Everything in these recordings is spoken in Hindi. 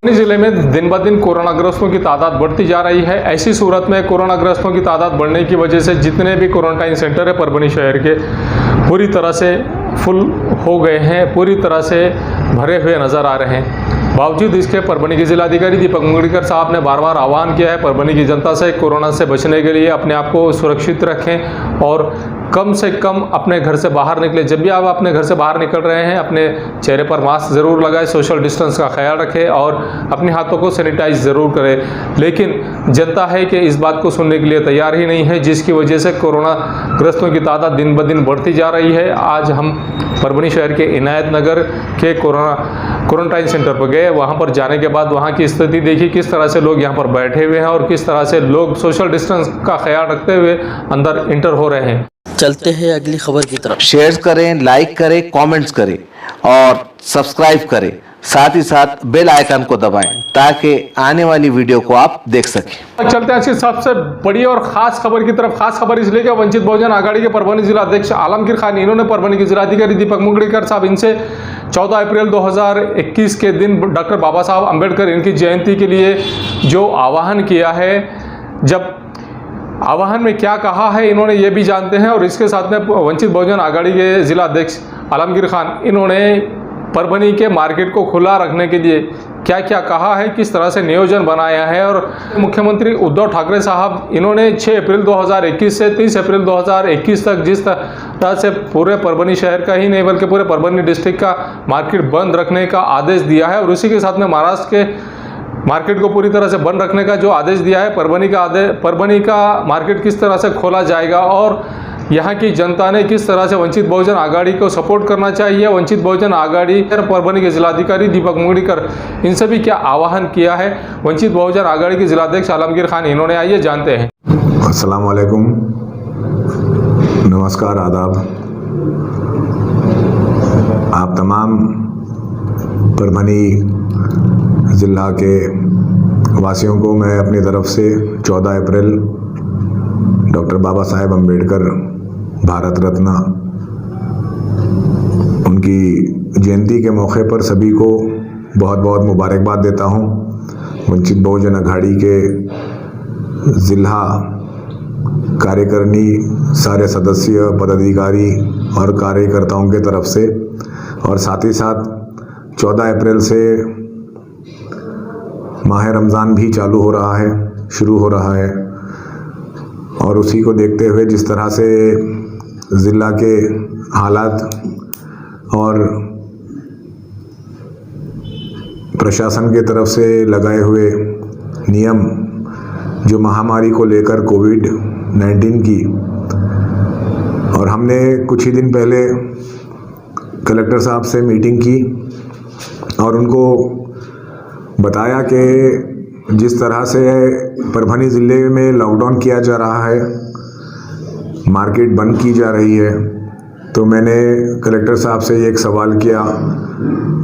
जिले में दिन ब दिन कोरोनाग्रस्तों की तादाद बढ़ती जा रही है। ऐसी सूरत में कोरोनाग्रस्तों की तादाद बढ़ने की वजह से जितने भी क्वारंटाइन सेंटर है परभनी शहर के पूरी तरह से फुल हो गए हैं, पूरी तरह से भरे हुए नज़र आ रहे हैं। बावजूद इसके परभनी के जिलाधिकारी दीपक मुगलिकर साहब ने बार बार आह्वान किया है परभनी की जनता से कोरोना से बचने के लिए अपने आप को सुरक्षित रखें और कम से कम अपने घर से बाहर निकले। जब भी आप अपने घर से बाहर निकल रहे हैं अपने चेहरे पर मास्क ज़रूर लगाएं, सोशल डिस्टेंस का ख्याल रखें और अपने हाथों को सैनिटाइज ज़रूर करें। लेकिन जनता है कि इस बात को सुनने के लिए तैयार ही नहीं है, जिसकी वजह से कोरोना ग्रस्तों की तादाद दिन ब दिन बढ़ती जा रही है। आज हम परभनी शहर के इनायत नगर के क्वारंटाइन सेंटर पर गए। वहाँ पर जाने के बाद वहाँ की स्थिति देखी, किस तरह से लोग यहाँ पर बैठे हुए हैं और किस तरह से लोग सोशल डिस्टेंस का ख्याल रखते हुए अंदर इंटर हो रहे हैं। चलते हैं अगली खबर की तरफ। शेयर करें, लाइक करें, कमेंट्स करें और सब्सक्राइब करें। साथ ही साथ बेल आइकन को दबाएं ताकि आने वाली वीडियो को आप देख सकें। चलते हैं आज की सबसे बड़ी और खास खबर की तरफ। खास खबर इसलिए कि वंचित बहुजन आघाड़ी के परभनी जिला अध्यक्ष आलमगीर खान, इन्होंने परभनी के जिलाधिकारी दीपक मुगलिकर साहब इनसे 14 अप्रैल 2021 के दिन डॉक्टर बाबा साहब अम्बेडकर इनकी जयंती के लिए जो आह्वान किया है, जब आह्वान में क्या कहा है इन्होंने ये भी जानते हैं। और इसके साथ में वंचित बहुजन आघाड़ी के जिला अध्यक्ष आलमगीर खान, इन्होंने परभनी के मार्केट को खुला रखने के लिए क्या क्या कहा है, किस तरह से नियोजन बनाया है। और मुख्यमंत्री उद्धव ठाकरे साहब, इन्होंने 6 अप्रैल 2021 से 30 अप्रैल 2021 तक जिस तरह से पूरे परभनी शहर का ही नहीं बल्कि पूरे परभनी डिस्ट्रिक्ट का मार्केट बंद रखने का आदेश दिया है और उसी के साथ में महाराष्ट्र के मार्केट को पूरी तरह से बंद रखने का जो आदेश दिया है, परभनी का मार्केट किस तरह से खोला जाएगा और यहाँ की जनता ने किस तरह से वंचित बहुजन आघाड़ी को सपोर्ट करना चाहिए। वंचित बहुजन आघाड़ी परभनी के जिलाधिकारी दीपक मुगलिकर, इनसे भी क्या आह्वान किया है वंचित बहुजन आघाड़ी के जिलाध्यक्ष आलमगीर खान, इन्होंने आइए जानते हैं। अस्सलाम वालेकुम, नमस्कार, आदाब। आप तमाम परभनी ज़िला के वासियों को मैं अपनी तरफ से 14 अप्रैल डॉक्टर बाबा साहेब अम्बेडकर भारत रत्न उनकी जयंती के मौके पर सभी को बहुत बहुत मुबारकबाद देता हूं। वंचित बहुजन आघाड़ी के ज़िला कार्यकारिणी, सारे सदस्य, पदाधिकारी और कार्यकर्ताओं के तरफ से, और साथ ही साथ 14 अप्रैल से माह रमज़ान भी शुरू हो रहा है और उसी को देखते हुए जिस तरह से ज़िला के हालात और प्रशासन के तरफ से लगाए हुए नियम जो महामारी को लेकर कोविड-19 की, और हमने कुछ ही दिन पहले कलेक्टर साहब से मीटिंग की और उनको बताया कि जिस तरह से परभनी ज़िले में लॉकडाउन किया जा रहा है, मार्केट बंद की जा रही है, तो मैंने कलेक्टर साहब से एक सवाल किया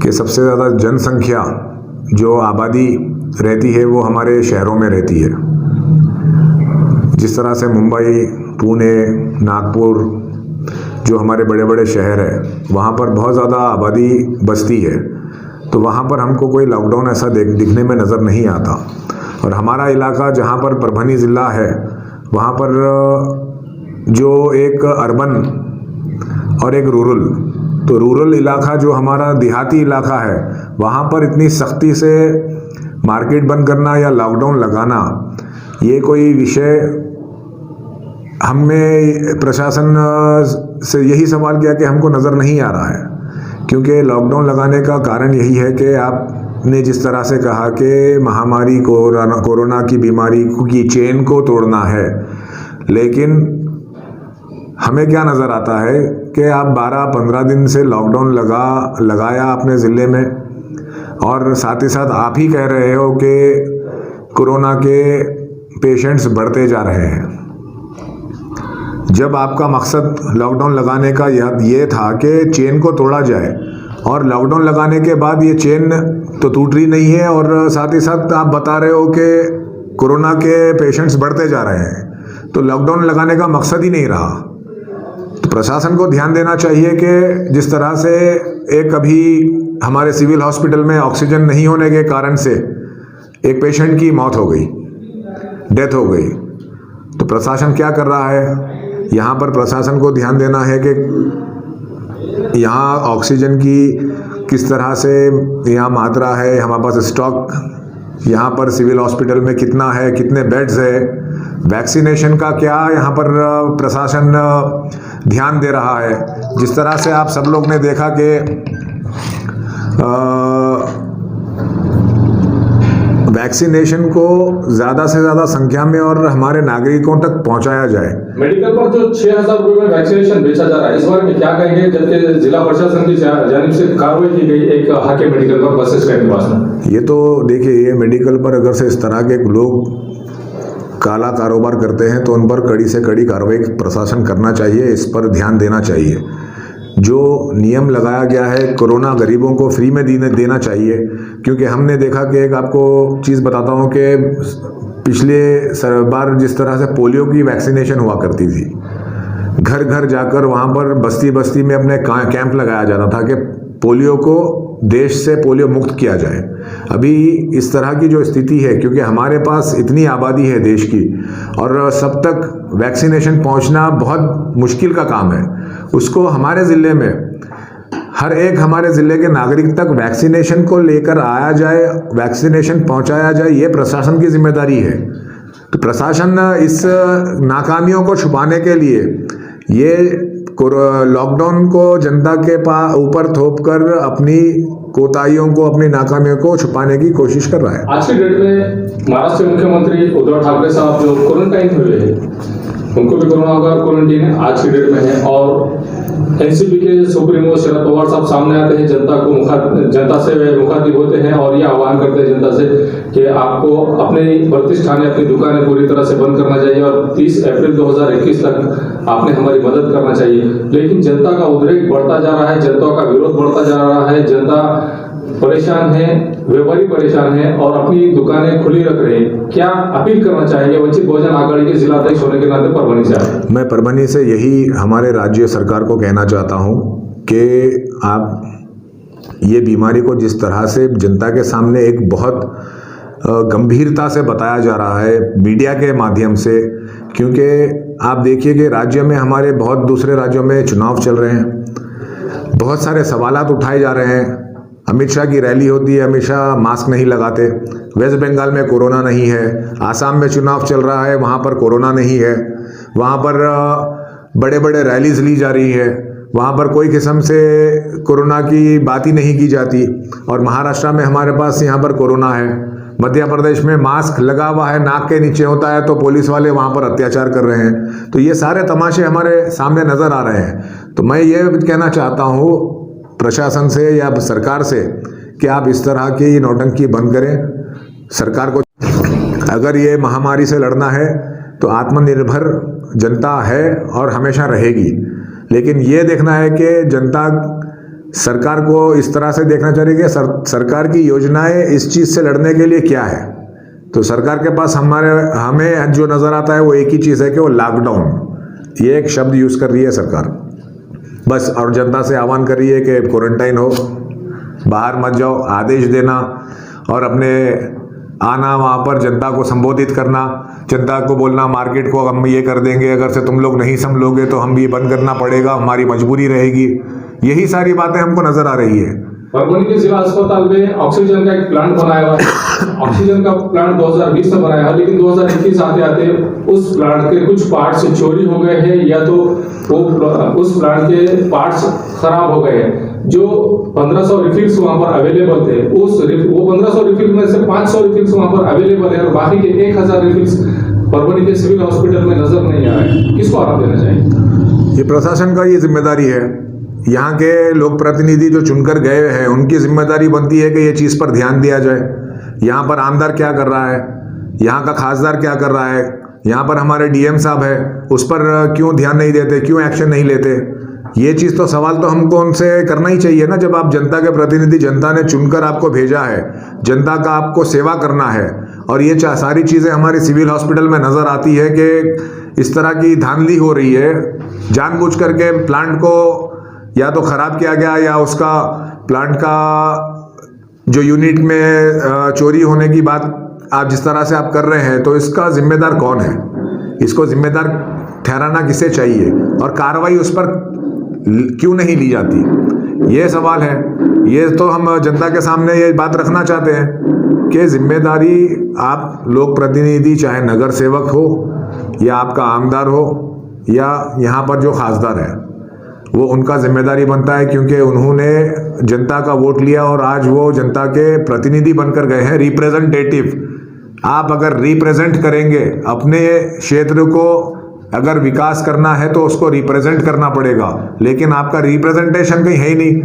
कि सबसे ज़्यादा जनसंख्या जो आबादी रहती है वो हमारे शहरों में रहती है। जिस तरह से मुंबई, पुणे, नागपुर जो हमारे बड़े बड़े शहर हैं, वहाँ पर बहुत ज़्यादा आबादी बसती है, तो वहाँ पर हमको कोई लॉकडाउन ऐसा दिखने में नज़र नहीं आता। और हमारा इलाका जहाँ पर परभनी ज़िला है, वहाँ पर जो एक अर्बन और एक रूरल, तो रूरल इलाका जो हमारा देहाती इलाका है, वहाँ पर इतनी सख्ती से मार्केट बंद करना या लॉकडाउन लगाना, ये कोई विषय हमें प्रशासन से यही सवाल किया कि हमको नज़र नहीं आ रहा है। क्योंकि लॉकडाउन लगाने का कारण यही है कि आपने जिस तरह से कहा कि महामारी कोरोना की बीमारी की चेन को तोड़ना है, लेकिन हमें क्या नज़र आता है कि आप 12-15 दिन से लॉकडाउन लगाया अपने ज़िले में, और साथ ही साथ आप ही कह रहे हो कि कोरोना के पेशेंट्स बढ़ते जा रहे हैं। जब आपका मकसद लॉकडाउन लगाने का ये था कि चेन को तोड़ा जाए, और लॉकडाउन लगाने के बाद ये चेन तो टूट रही नहीं है, और साथ ही साथ आप बता रहे हो कि कोरोना के पेशेंट्स बढ़ते जा रहे हैं, तो लॉकडाउन लगाने का मकसद ही नहीं रहा। तो प्रशासन को ध्यान देना चाहिए कि जिस तरह से एक अभी हमारे सिविल हॉस्पिटल में ऑक्सीजन नहीं होने के कारण से एक पेशेंट की मौत हो गई, डेथ हो गई, तो प्रशासन क्या कर रहा है? यहाँ पर प्रशासन को ध्यान देना है कि यहाँ ऑक्सीजन की किस तरह से यहाँ मात्रा है, हमारे पास स्टॉक यहाँ पर सिविल हॉस्पिटल में कितना है, कितने बेड्स है, वैक्सीनेशन का क्या यहाँ पर प्रशासन ध्यान दे रहा है। जिस तरह से आप सब लोग ने देखा कि वैक्सीनेशन को ज़्यादा से ज़्यादा संख्या में और हमारे नागरिकों तक पहुंचाया जाए। मेडिकल पर जो 6,000 रुपये में वैक्सीनेशन बेचा जा रहा है, इस बारे में क्या कहेंगे? जबकि जिला प्रशासन की जानिब से कार्रवाई की गई एक हाके मेडिकल पर बस स्टैंड के पास में। ये तो देखिए, ये मेडिकल पर अगर से इस तरह के लोग काला कारोबार करते हैं तो उन पर कड़ी से कड़ी कार्रवाई प्रशासन करना चाहिए, इस पर ध्यान देना चाहिए। जो नियम लगाया गया है कोरोना गरीबों को फ्री में देना चाहिए, क्योंकि हमने देखा कि एक आपको चीज़ बताता हूँ कि पिछले बार जिस तरह से पोलियो की वैक्सीनेशन हुआ करती थी, घर घर जाकर वहाँ पर बस्ती बस्ती में अपने कैंप लगाया जाता था कि पोलियो को देश से पोलियो मुक्त किया जाए। अभी इस तरह की जो स्थिति है, क्योंकि हमारे पास इतनी आबादी है देश की और सब तक वैक्सीनेशन पहुंचना बहुत मुश्किल का काम है, उसको हमारे ज़िले में हर एक हमारे ज़िले के नागरिक तक वैक्सीनेशन को लेकर आया जाए, वैक्सीनेशन पहुंचाया जाए, ये प्रशासन की जिम्मेदारी है। तो प्रशासन इस नाकामियों को छुपाने के लिए ये लॉकडाउन को जनता के ऊपर थोप कर अपनी कोताहियों को, अपनी नाकामियों को छुपाने की कोशिश कर रहा है। आज की डेट में महाराष्ट्र के मुख्यमंत्री उद्धव ठाकरे साहब जो क्वारंटाइन हुए हैं, उनको भी कोरोना का क्वारंटीन आज की डेट में है, और एनसीपी के सुप्रीमो शरद पवार साहब सामने आते हैं, जनता से मुखातिब होते हैं और ये आह्वान करते हैं जनता से कि आपको अपने प्रतिष्ठानें, अपनी दुकानें पूरी तरह से बंद करना चाहिए और 30 अप्रैल 2021 तक आपने हमारी मदद करना चाहिए। लेकिन जनता का उद्रेक बढ़ता जा रहा है, जनता का विरोध बढ़ता जा रहा है, जनता परेशान है, व्यापारी परेशान है और अपनी दुकानें खुली रख रहे हैं। क्या अपील करना चाहेंगे वंचित बहुजन आघाड़ी के जिला अध्यक्ष होने के नाते परभनी से आए? मैं परभनी से यही हमारे राज्य सरकार को कहना चाहता हूं कि आप ये बीमारी को जिस तरह से जनता के सामने एक बहुत गंभीरता से बताया जा रहा है मीडिया के माध्यम से, क्योंकि आप देखिए कि राज्य में हमारे बहुत दूसरे राज्यों में चुनाव चल रहे हैं, बहुत सारे सवालात उठाए जा रहे हैं। अमित शाह की रैली होती है, अमित शाह मास्क नहीं लगाते। वेस्ट बंगाल में कोरोना नहीं है, आसाम में चुनाव चल रहा है, वहाँ पर कोरोना नहीं है, वहाँ पर बड़े बड़े रैलीज ली जा रही है, वहाँ पर कोई किस्म से कोरोना की बात ही नहीं की जाती। और महाराष्ट्र में हमारे पास यहाँ पर कोरोना है, मध्य प्रदेश में मास्क लगा हुआ है, नाक के नीचे होता है तो पुलिस वाले वहाँ पर अत्याचार कर रहे हैं। तो ये सारे तमाशे हमारे सामने नज़र आ रहे हैं। तो मैं ये कहना चाहता हूँ प्रशासन से या सरकार से कि आप इस तरह की नौटंकी बंद करें। सरकार को अगर ये महामारी से लड़ना है तो आत्मनिर्भर जनता है और हमेशा रहेगी, लेकिन ये देखना है कि जनता सरकार को इस तरह से देखना चाहिए कि सरकार की योजनाएं इस चीज़ से लड़ने के लिए क्या है। तो सरकार के पास हमें जो नज़र आता है वो एक ही चीज़ है कि वो लॉकडाउन, ये एक शब्द यूज़ कर रही है सरकार बस, और जनता से आह्वान कर रही है कि क्वारंटाइन हो, बाहर मत जाओ, आदेश देना और अपने आना वहाँ पर जनता को संबोधित करना, जनता को बोलना मार्केट को हम ये कर देंगे, अगर से तुम लोग नहीं संभलोगे तो हम ये बंद करना पड़ेगा, हमारी मजबूरी रहेगी। यही सारी बातें हमको नजर आ रही है। परभनी के जिला अस्पताल में ऑक्सीजन का एक प्लांट बनाया हुआ है, ऑक्सीजन का प्लांट 2020 में बनाया है, लेकिन 2021 आते आते उस प्लांट के कुछ पार्ट्स चोरी हो गए हैं या तो वो उस प्लांट के पार्ट्स खराब हो गए हैं। जो 1500 रिफिल्स वहां पर अवेलेबल थे, वो 1500 रिफिल में से 500 रिफिल्स वहां पर अवेलेबल है और बाकी के 1000 रिफिल्स परभनी के सिविल हॉस्पिटल में नजर नहीं आ रहे हैं। किसको आराम देना चाहिए? ये प्रशासन का ये जिम्मेदारी है। यहाँ के लोक प्रतिनिधि जो चुनकर गए हैं उनकी जिम्मेदारी बनती है कि ये चीज़ पर ध्यान दिया जाए। यहाँ पर आमदार क्या कर रहा है, यहाँ का खासदार क्या कर रहा है, यहाँ पर हमारे डीएम साहब है, उस पर क्यों ध्यान नहीं देते, क्यों एक्शन नहीं लेते? ये चीज़ तो सवाल तो हमको उनसे करना ही चाहिए ना। जब आप जनता के प्रतिनिधि, जनता ने चुनकर आपको भेजा है, जनता का आपको सेवा करना है, और ये सारी चीज़ें हमारे सिविल हॉस्पिटल में नज़र आती है कि इस तरह की धांधली हो रही है, जानबूझ करके प्लांट को या तो ख़राब किया गया या उसका प्लांट का जो यूनिट में चोरी होने की बात आप जिस तरह से आप कर रहे हैं, तो इसका जिम्मेदार कौन है? इसको जिम्मेदार ठहराना किसे चाहिए और कार्रवाई उस पर क्यों नहीं ली जाती, ये सवाल है। ये तो हम जनता के सामने ये बात रखना चाहते हैं कि जिम्मेदारी आप लोक प्रतिनिधि, चाहे नगर सेवक हो या आपका आमदार हो या यहाँ पर जो खासदार है, वो उनका जिम्मेदारी बनता है, क्योंकि उन्होंने जनता का वोट लिया और आज वो जनता के प्रतिनिधि बनकर गए हैं, रिप्रेजेंटेटिव। आप अगर रिप्रेजेंट करेंगे अपने क्षेत्र को, अगर विकास करना है तो उसको रिप्रेजेंट करना पड़ेगा, लेकिन आपका रिप्रेजेंटेशन कहीं है ही नहीं,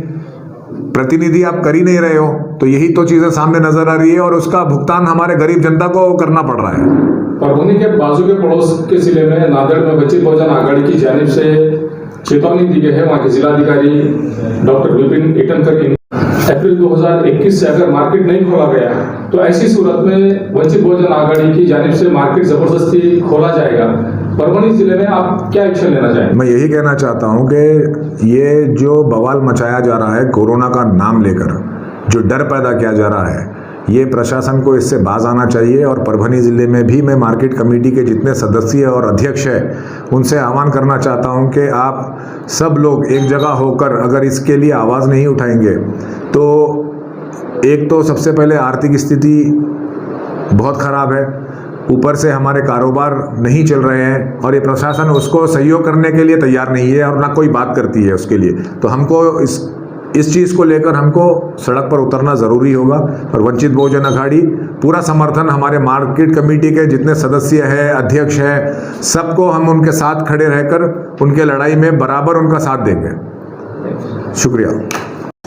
प्रतिनिधि आप कर ही नहीं रहे हो। तो यही तो चीज़ें सामने नजर आ रही है और उसका भुगतान हमारे गरीब जनता को करना पड़ रहा है। परभनी के बाजू के पड़ोस के जिले में नांदेड़ में वंचित बहुजन आघाड़ी की जानिब से चेतावनी दी गई है। वहाँ के जिलाधिकारी डॉक्टर विपिन ईटनकर अप्रैल 2021 से अगर मार्केट नहीं खोला गया तो ऐसी सूरत में वंचित बहुजन आघाड़ी की जानिब से मार्केट जबरदस्ती खोला जाएगा। परभनी जिले में आप क्या एक्शन लेना चाहेंगे? मैं यही कहना चाहता हूं कि ये जो बवाल मचाया जा रहा है कोरोना का नाम लेकर, जो डर पैदा किया जा रहा है, ये प्रशासन को इससे बाज आना चाहिए। और परभनी ज़िले में भी मैं मार्केट कमेटी के जितने सदस्य और अध्यक्ष हैं उनसे आह्वान करना चाहता हूं कि आप सब लोग एक जगह होकर अगर इसके लिए आवाज़ नहीं उठाएंगे तो एक तो सबसे पहले आर्थिक स्थिति बहुत ख़राब है, ऊपर से हमारे कारोबार नहीं चल रहे हैं और ये प्रशासन उसको सहयोग करने के लिए तैयार नहीं है और ना कोई बात करती है उसके लिए। तो हमको इस चीज़ को लेकर हमको सड़क पर उतरना ज़रूरी होगा। और वंचित बहुजन आघाड़ी पूरा समर्थन, हमारे मार्केट कमेटी के जितने सदस्य हैं, अध्यक्ष हैं, सबको हम उनके साथ खड़े रहकर उनके लड़ाई में बराबर उनका साथ देंगे। शुक्रिया।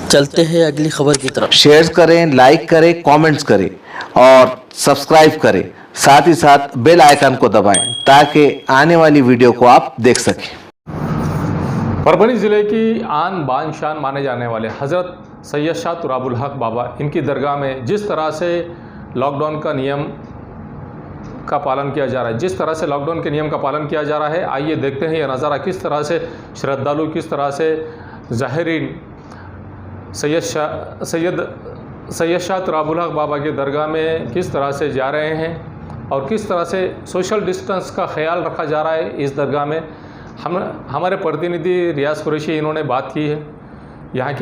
चलते हैं अगली खबर की तरफ। शेयर करें, लाइक करें, कमेंट्स करें और सब्सक्राइब करें। साथ ही साथ बेल आइकन को दबाएं ताकि आने वाली वीडियो को आप देख सकें। परभनी ज़िले की आन बान शान माने जाने वाले हज़रत सैयद शाह तुराबुल हक बाबा, इनकी दरगाह में जिस तरह से लॉकडाउन का नियम का पालन किया जा रहा है, जिस तरह से लॉकडाउन के नियम का पालन किया जा रहा है, आइए देखते हैं यह नज़ारा, किस तरह से श्रद्धालु, किस तरह से ज़ाहिरीन सैयद शाह तुराबुल हक बाबा की दरगाह में किस तरह से जा रहे हैं और किस तरह से सोशल डिस्टेंस का ख्याल रखा जा रहा है इस दरगाह में। हमारे प्रतिनिधि रियाज कुरैशी इन्होंने बात की है यहाँ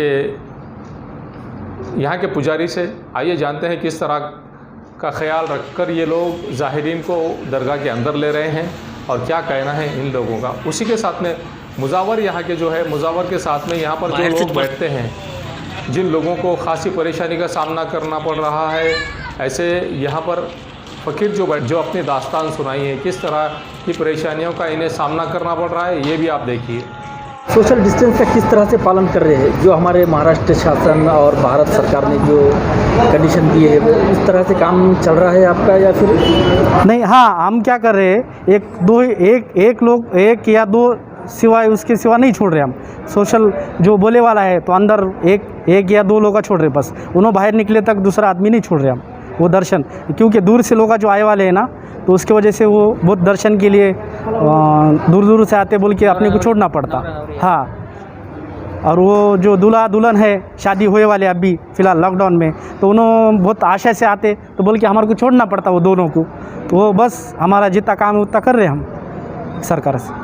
के पुजारी से। आइए जानते हैं किस तरह का ख्याल रखकर ये लोग ज़ाहिरीन को दरगाह के अंदर ले रहे हैं और क्या कहना है इन लोगों का। उसी के साथ में मुजावर, यहाँ के जो है मुजावर के साथ में यहाँ पर जो लोग बैठते हैं, जिन लोगों को खासी परेशानी का सामना करना पड़ रहा है, ऐसे यहाँ पर फ़कीर जो अपनी दास्तान सुनाई है, किस तरह की परेशानियों का इन्हें सामना करना पड़ रहा है, ये भी आप देखिए। सोशल डिस्टेंस का किस तरह से पालन कर रहे हैं, जो हमारे महाराष्ट्र शासन और भारत सरकार ने जो कंडीशन दी है, इस तरह से काम चल रहा है आपका या फिर नहीं? हाँ, हम क्या कर रहे हैं, एक या दो सिवाय, उसके सिवा नहीं छोड़ रहे हम। सोशल जो बोले वाला है तो अंदर एक या दो लोग का छोड़ रहे, बस उन्होंने बाहर निकले तक दूसरा आदमी नहीं छोड़ रहे हम। वो दर्शन, क्योंकि दूर से लोग जो आए वाले हैं ना, तो उसके वजह से वो बहुत दर्शन के लिए दूर दूर से आते बोल के अपने को छोड़ना पड़ता। हाँ, और वो जो दूल्हा दुल्हन है, शादी होए वाले अभी फ़िलहाल लॉकडाउन में, तो उन्होंने बहुत आशा से आते तो बोल के हमारे को छोड़ना पड़ता वो दोनों को। तो वो बस हमारा जितना काम है उतना कर रहे हम सरकार से।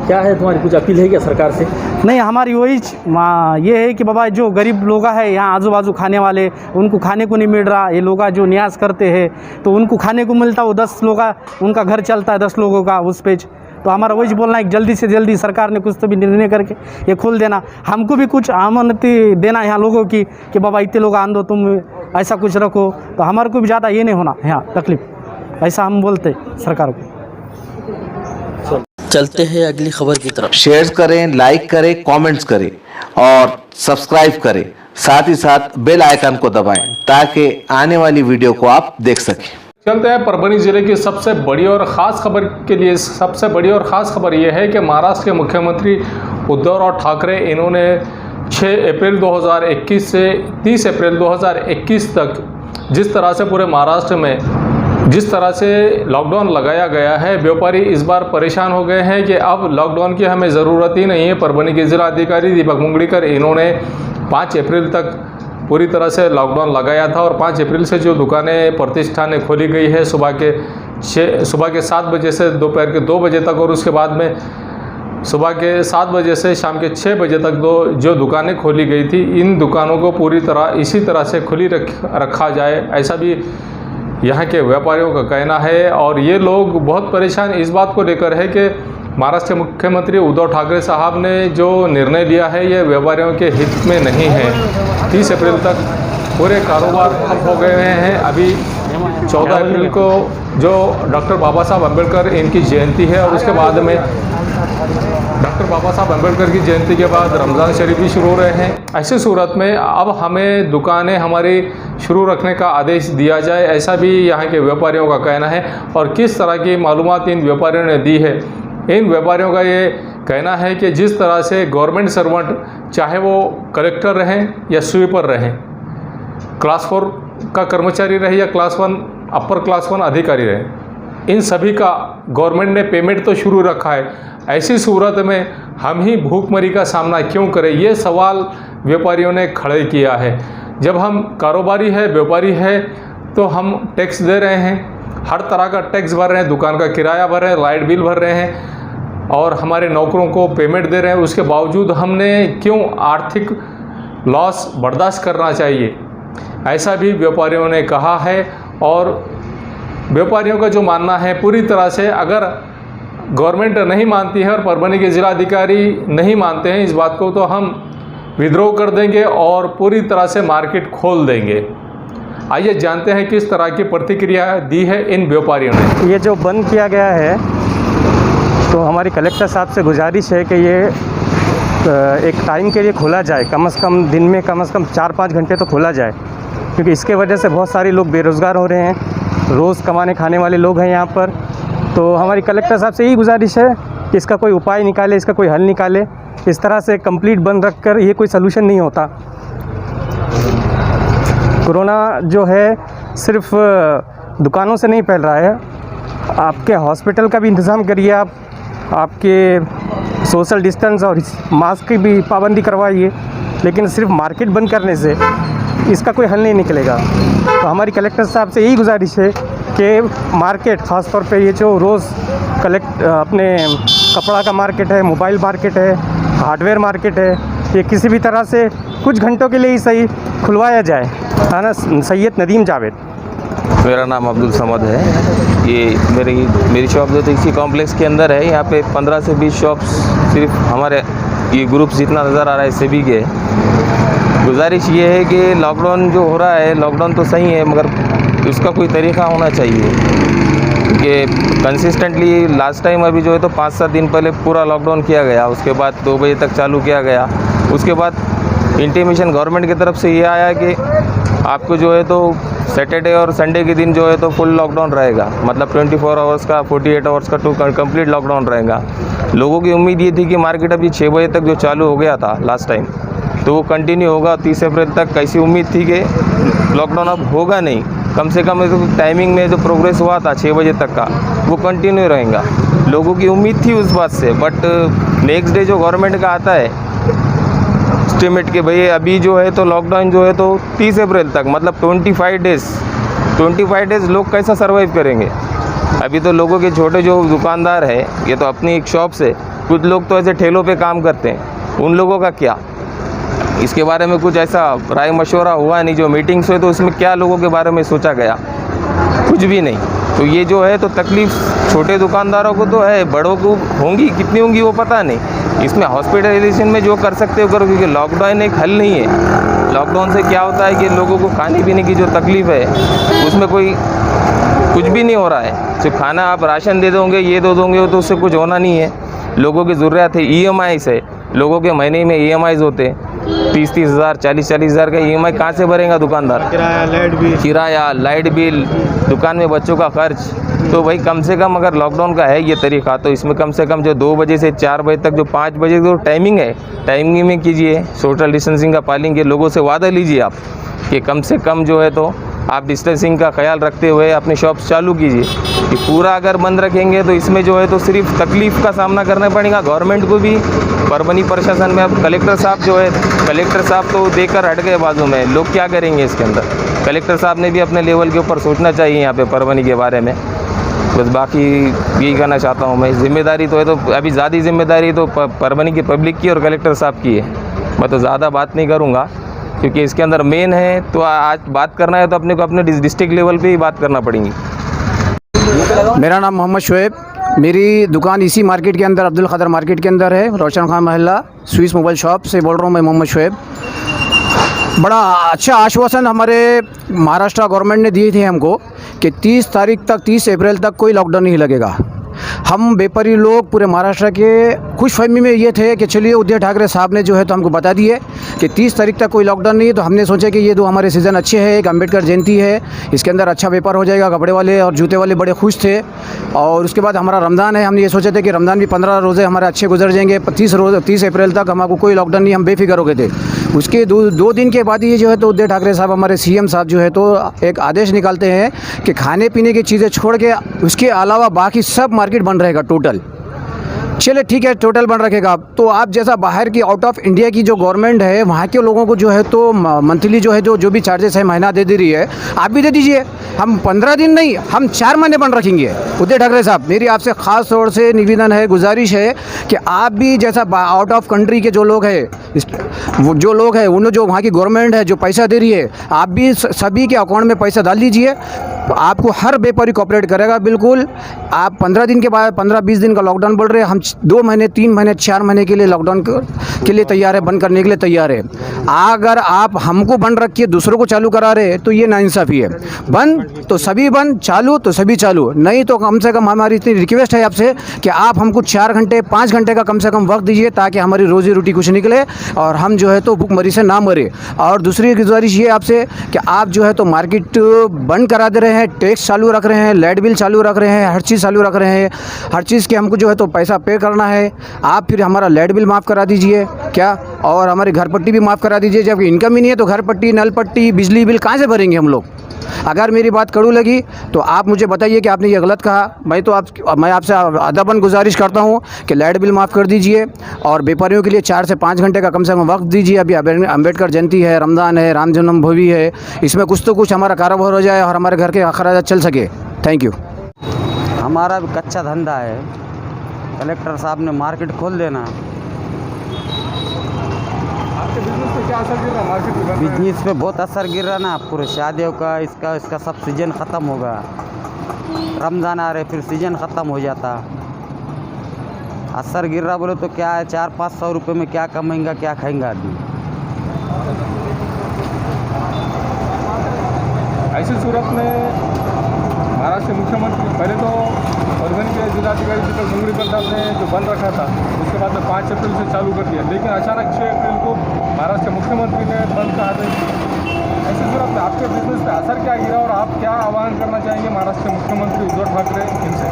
क्या है तुम्हारी कुछ अपील है क्या सरकार से? नहीं, हमारी वही ये है कि बाबा जो गरीब लोग हैं यहाँ आजू बाजू खाने वाले, उनको खाने को नहीं मिल रहा। ये लोग जो न्यास करते हैं तो उनको खाने को मिलता, वो 10 लोग उनका घर चलता है, 10 लोगों का उस पेज। तो हमारा वही बोलना है कि जल्दी से जल्दी सरकार ने कुछ तो भी निर्णय करके ये खोल देना, हमको भी कुछ आमदनी देना यहाँ लोगों की कि बाबा इतने लोग आन दो, तुम ऐसा कुछ रखो, तो हमारे को भी ज़्यादा ये नहीं होना यहाँ तकलीफ, ऐसा हम बोलते सरकार को। चलते हैं अगली खबर की तरफ। शेयर करें, लाइक करें, कमेंट्स करें और सब्सक्राइब करें। साथ ही साथ बेल आइकन को दबाएं ताकि आने वाली वीडियो को आप देख सकें। चलते हैं परभनी जिले की सबसे बड़ी और ख़ास खबर के लिए। सबसे बड़ी और ख़ास खबर यह है कि महाराष्ट्र के मुख्यमंत्री उद्धव ठाकरे, इन्होंने 6 अप्रैल 2021 से 30 अप्रैल 2021 तक जिस तरह से पूरे महाराष्ट्र में जिस तरह से लॉकडाउन लगाया गया है, व्यापारी इस बार परेशान हो गए हैं कि अब लॉकडाउन की हमें ज़रूरत ही नहीं है। परभणी के जिलाधिकारी दीपक मुंगड़ीकर इन्होंने 5 अप्रैल तक पूरी तरह से लॉकडाउन लगाया था और 5 अप्रैल से जो दुकानें प्रतिष्ठानें खोली गई है सुबह के 7 बजे से दोपहर के 2 बजे तक और उसके बाद में सुबह के 7 बजे से शाम के 6 बजे तक जो दुकानें खोली गई थी, इन दुकानों को पूरी तरह इसी तरह से खुली रखा जाए, ऐसा भी यहाँ के व्यापारियों का कहना है। और ये लोग बहुत परेशान इस बात को लेकर है कि महाराष्ट्र के मुख्यमंत्री उद्धव ठाकरे साहब ने जो निर्णय लिया है ये व्यापारियों के हित में नहीं है। 30 अप्रैल तक पूरे कारोबार ठप हो गए हैं। अभी 14 अप्रैल को जो डॉक्टर बाबा साहब अम्बेडकर इनकी जयंती है और उसके बाद में डॉक्टर बाबा साहब अम्बेडकर की जयंती के बाद रमज़ान शरीफ भी शुरू हो रहे हैं। ऐसी सूरत में अब हमें दुकानें हमारी शुरू रखने का आदेश दिया जाए, ऐसा भी यहाँ के व्यापारियों का कहना है। और किस तरह की मालूमात इन व्यापारियों ने दी है, इन व्यापारियों का ये कहना है कि जिस तरह से गवर्नमेंट सर्वेंट, चाहे वो कलेक्टर रहें या स्वीपर रहें, क्लास 4 का कर्मचारी रहे या क्लास 1 अपर क्लास 1 अधिकारी रहे, इन सभी का गवर्नमेंट ने पेमेंट तो शुरू रखा है। ऐसी सूरत में हम ही भूखमरी का सामना क्यों करें, ये सवाल व्यापारियों ने खड़े किया है। जब हम कारोबारी है, व्यापारी है, तो हम टैक्स दे रहे हैं, हर तरह का टैक्स भर रहे हैं, दुकान का किराया भर रहे हैं, लाइट बिल भर रहे हैं और हमारे नौकरों को पेमेंट दे रहे हैं। उसके बावजूद हमने क्यों आर्थिक लॉस बर्दाश्त करना चाहिए, ऐसा भी व्यापारियों ने कहा है। और व्यापारियों का जो मानना है, पूरी तरह से अगर गवर्नमेंट नहीं मानती है और परभणी के जिलाधिकारी नहीं मानते हैं इस बात को, तो हम विद्रोह कर देंगे और पूरी तरह से मार्केट खोल देंगे। आइए जानते हैं किस तरह की प्रतिक्रिया दी है इन व्यापारियों ने। ये जो बंद किया गया है, तो हमारी कलेक्टर साहब से गुजारिश है कि ये एक टाइम के लिए खोला जाए, कम से कम दिन में कम से कम 4-5 घंटे तो खोला जाए, क्योंकि इसके वजह से बहुत सारे लोग बेरोज़गार हो रहे हैं, रोज़ कमाने खाने वाले लोग हैं यहाँ पर। तो हमारी कलेक्टर साहब से यही गुजारिश है कि इसका कोई उपाय निकाले, इसका कोई हल निकाले। इस तरह से कंप्लीट बंद रखकर ये कोई सलूशन नहीं होता। कोरोना जो है सिर्फ दुकानों से नहीं फैल रहा है, आपके हॉस्पिटल का भी इंतज़ाम करिए, आपके सोशल डिस्टेंस और मास्क की भी पाबंदी करवाइए, लेकिन सिर्फ मार्केट बंद करने से इसका कोई हल नहीं निकलेगा। तो हमारी कलेक्टर साहब से यही गुजारिश है कि मार्केट, ख़ास तौर पे ये जो रोज़ अपने कपड़ा का मार्केट है, मोबाइल मार्केट है, हार्डवेयर मार्केट है, ये किसी भी तरह से कुछ घंटों के लिए ही सही खुलवाया जाए, है ना। सैयद नदीम जावेद, मेरा नाम अब्दुल समद है। ये मेरी शॉप जो तो इसी कॉम्प्लेक्स के अंदर है। यहाँ पे 15 से 20 शॉप्स सिर्फ हमारे ये ग्रुप जितना नज़र आ रहा है सभी के। गुजारिश ये है कि लॉकडाउन जो हो रहा है, लॉकडाउन तो सही है मगर उसका कोई तरीक़ा होना चाहिए कि कंसिस्टेंटली लास्ट टाइम अभी जो है तो 5-7 दिन पहले पूरा लॉकडाउन किया गया, उसके बाद 2 बजे तक चालू किया गया। उसके बाद इंटीमेशन गवर्नमेंट की तरफ से ये आया कि आपको जो है तो सैटरडे और संडे के दिन जो है तो फुल लॉकडाउन रहेगा, मतलब 24 आवर्स का 48 आवर्स का कंप्लीट लॉकडाउन रहेगा। लोगों की उम्मीद ये थी कि मार्केट अभी 6 बजे तक जो चालू हो गया था लास्ट टाइम, तो वो कंटिन्यू होगा 30 अप्रैल तक। कैसी उम्मीद थी कि लॉकडाउन अब होगा नहीं, कम से कम टाइमिंग में जो प्रोग्रेस हुआ था 6 बजे तक का वो कंटिन्यू रहेगा। लोगों की उम्मीद थी उस बात से, बट नेक्स्ट डे जो गवर्नमेंट का आता है एस्टिमेट के भाई अभी जो है तो लॉकडाउन जो है तो 30 अप्रैल तक, मतलब 25 डेज़ लोग कैसा सर्वाइव करेंगे। अभी तो लोगों के छोटे जो दुकानदार है, ये तो अपनी एक शॉप से, कुछ लोग तो ऐसे ठेलों पे काम करते हैं, उन लोगों का क्या, इसके बारे में कुछ ऐसा राय मशवरा हुआ नहीं। जो मीटिंग्स हुए तो उसमें क्या लोगों के बारे में सोचा गया, कुछ भी नहीं। तो ये जो है तो तकलीफ़ छोटे दुकानदारों को तो है, बड़ों को होंगी, कितनी होंगी वो पता नहीं। इसमें हॉस्पिटलाइजेशन में जो कर सकते हो करो, क्योंकि लॉकडाउन एक हल नहीं है। लॉकडाउन से क्या होता है कि लोगों को खाने पीने की जो तकलीफ़ है उसमें कोई कुछ भी नहीं हो रहा है। सिर्फ खाना आप राशन दे दोगे, ये दे दोगे, तो उससे कुछ होना नहीं है। लोगों की ज़रूरत है EMI से, लोगों के महीने में EMIs होते 30-30 हज़ार 40-40 हज़ार का EMI कहाँ से भरेगा दुकानदार। किराया, लाइट बिल, दुकान में बच्चों का खर्च। तो भाई कम से कम अगर लॉकडाउन का है ये तरीक़ा, तो इसमें कम से कम जो 2 बजे से 4 बजे तक जो 5 बजे जो टाइमिंग है, टाइमिंग में कीजिए, सोशल डिस्टेंसिंग का पालेंगे, लोगों से वादा लीजिए आप कि कम से कम जो है तो आप डिस्टेंसिंग का ख्याल रखते हुए अपने शॉप्स चालू कीजिए। कि पूरा अगर बंद रखेंगे तो इसमें जो है तो सिर्फ तकलीफ़ का सामना करना पड़ेगा गवर्नमेंट को भी। परभनी प्रशासन में अब कलेक्टर साहब जो है, कलेक्टर साहब तो देकर हट गए बाजू में, लोग क्या करेंगे इसके अंदर। कलेक्टर साहब ने भी अपने लेवल के ऊपर सोचना चाहिए यहाँ पे परभनी के बारे में। बस बाकी यही कहना चाहता हूँ मैं, जिम्मेदारी तो है, तो अभी ज़्यादा जिम्मेदारी तो परभनी की पब्लिक की और कलेक्टर साहब की है। मैं तो ज़्यादा बात नहीं करूँगा क्योंकि इसके अंदर मेन है, तो आज बात करना है तो अपने को अपने डिस्ट्रिक्ट लेवल पे ही बात करना पड़ेगी। मेरा नाम मोहम्मद शुएब, मेरी दुकान इसी मार्केट के अंदर, अब्दुल क़ादर मार्केट के अंदर है, रोशन खान महल्ला स्विस मोबाइल शॉप से बोल रहा हूँ मैं, मोहम्मद शुएब। बड़ा अच्छा आश्वासन हमारे महाराष्ट्र गवर्नमेंट ने दिए थे हमको कि 30 तारीख तक, 30 अप्रैल तक कोई लॉकडाउन नहीं लगेगा। हम व्यापारी लोग पूरे महाराष्ट्र के खुशफहमी में ये थे कि चलिए उद्धव ठाकरे साहब ने जो है तो हमको बता दिए कि 30 तारीख तक कोई लॉकडाउन नहीं है। तो हमने सोचा कि ये दो हमारे सीज़न अच्छे हैं, एक अम्बेडकर जयंती है, इसके अंदर अच्छा व्यापार हो जाएगा। कपड़े वाले और जूते वाले बड़े खुश थे। और उसके बाद हमारा रमज़ान है, हमने ये सोचे थे कि रमज़ान भी 15 रोज़े हमारे अच्छे गुजर जाएंगे। 30 अप्रैल तक हमको कोई लॉकडाउन नहीं, हम बेफिक्र हो गए थे। उसके दो दिन के बाद ये जो है तो उद्धव ठाकरे साहब, हमारे सीएम साहब जो है तो एक आदेश निकालते हैं कि खाने पीने की चीज़ें छोड़ के उसके अलावा बाकी सब मार्केट बंद रहेगा टोटल। चले ठीक है, टोटल बंद रखेगा। तो आप जैसा बाहर की, आउट ऑफ इंडिया की जो गवर्नमेंट है, वहाँ के लोगों को जो है तो मंथली जो है जो भी चार्जेस है महीना दे रही है, आप भी दे दीजिए। हम 15 दिन नहीं, हम 4 महीने बंद रखेंगे। उद्धव ठाकरे साहब, मेरी आपसे ख़ास तौर से निवेदन है, गुजारिश है कि आप भी जैसा आउट ऑफ कंट्री के जो लोग हैं, वो जो लोग हैं, उन्होंने जो वहाँ की गवर्नमेंट है जो पैसा दे रही है, आप भी सभी के अकाउंट में पैसा डाल दीजिए। आपको हर व्यापारी कोऑपरेट करेगा बिल्कुल। आप 15 दिन के बाद 15-20 दिन का लॉकडाउन बोल रहे हैं, हम 2 महीने, 3 महीने, 4 महीने के लिए लॉकडाउन के लिए तैयार है, बंद करने के लिए तैयार है। अगर आप हमको बंद रखिए, दूसरों को चालू करा रहे हैं, तो ये नाइंसाफ़ी है। बंद तो सभी बंद, चालू तो सभी चालू। नहीं तो कम से कम हमारी इतनी रिक्वेस्ट है आपसे कि आप हमको 4 घंटे, 5 घंटे का कम से कम वक्त दीजिए, ताकि हमारी रोज़ी रोटी कुछ निकले और हम जो है तो भूखमरी से ना मरे। और दूसरी गुजारिश ये आपसे कि आप जो है तो मार्केट बंद करा दे रहे हैं, टैक्स चालू रख रहे हैं, लाइट बिल चालू रख रहे हैं, हर चीज़ चालू रख रहे हैं। हर चीज़ के हमको जो है तो पैसा पे करना है। आप फिर हमारा लाइट बिल माफ़ करा दीजिए क्या, और हमारी घर पट्टी भी माफ़ करा दीजिए। जब इनकम ही नहीं है तो घर पट्टी, नल पट्टी, बिजली बिल कहाँ से भरेंगे हम लोग। अगर मेरी बात कड़ू लगी तो आप मुझे बताइए कि आपने ये गलत कहा। मैं आपसे अदबन गुजारिश करता हूँ कि लाइट बिल माफ़ कर दीजिए और व्यापारियों के लिए 4 से 5 घंटे का कम से कम वक्त दीजिए। अभी अम्बेडकर जयंती है, रमज़ान है, राम जन्मभूमि है, इसमें कुछ तो कुछ हमारा कारोबार हो जाए और हमारे घर के अखराजात चल सके। Thank you. हमारा भी कच्चा धंधा है, कलेक्टर साहब ने मार्केट खोल देना। आपके बिजनेस पे क्या असर गिर रहा है मार्केट में? बिजनेस पे बहुत असर गिर रहा ना, पूरे शादियों का, इसका सब सीजन ख़त्म होगा। रमज़ान आ रहे, फिर सीजन ख़त्म हो जाता। असर गिर रहा बोले तो क्या है, 400-500 रुपये में क्या कमाएंगा, क्या खाएंगा आदमी। ऐसी सूरत में महाराष्ट्र के मुख्यमंत्री पहले तो परभनी के जिलाधिकारी दीपक मुगळीकर साहब ने जो बंद रखा था, उसके बाद में 5 अप्रैल से चालू कर दिया, लेकिन अचानक 6 अप्रैल को महाराष्ट्र के मुख्यमंत्री ने बंद का आदेश दिया। ऐसी सूरत में आपके बिजनेस पे असर क्या गिरा और आप क्या आह्वान करना चाहेंगे महाराष्ट्र के मुख्यमंत्री उद्धव ठाकरे इनसे?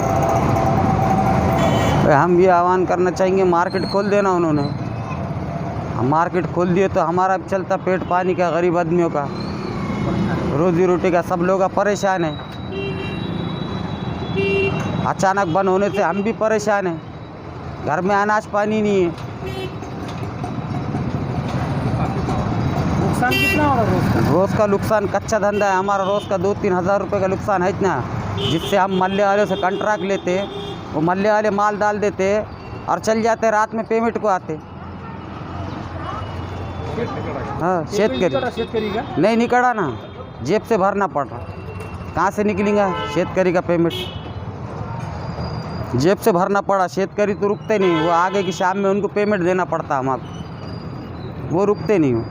हम ये आह्वान करना चाहेंगे, मार्केट खोल देना उन्होंने। हम मार्केट खोल दिए तो हमारा भी चलता पेट पानी का, गरीब आदमियों का, रोज़ी रोटी का, सब लोग परेशान हैं। अचानक बंद होने से हम भी परेशान हैं, घर में अनाज पानी नहीं है। नुकसान कितना हो रहा है रोज़ का नुकसान, कच्चा धंधा है हमारा, रोज़ का 2-3 हज़ार रुपये का नुकसान है इतना, जिससे हम मल्ले वाले से कॉन्ट्रैक्ट लेते, वो मल्ले वाले माल डाल देते और चल जाते, रात में पेमेंट को आते। हाँ, शेतकरी नहीं निकला ना, जेब से भरना पड़ रहा। कहाँ से निकलेगा शेतकरी का पेमेंट, जेब से भरना पड़ा। शेतकरी तो रुकते नहीं, वो आगे की शाम में उनको पेमेंट देना पड़ता, हम वो रुकते नहीं हो।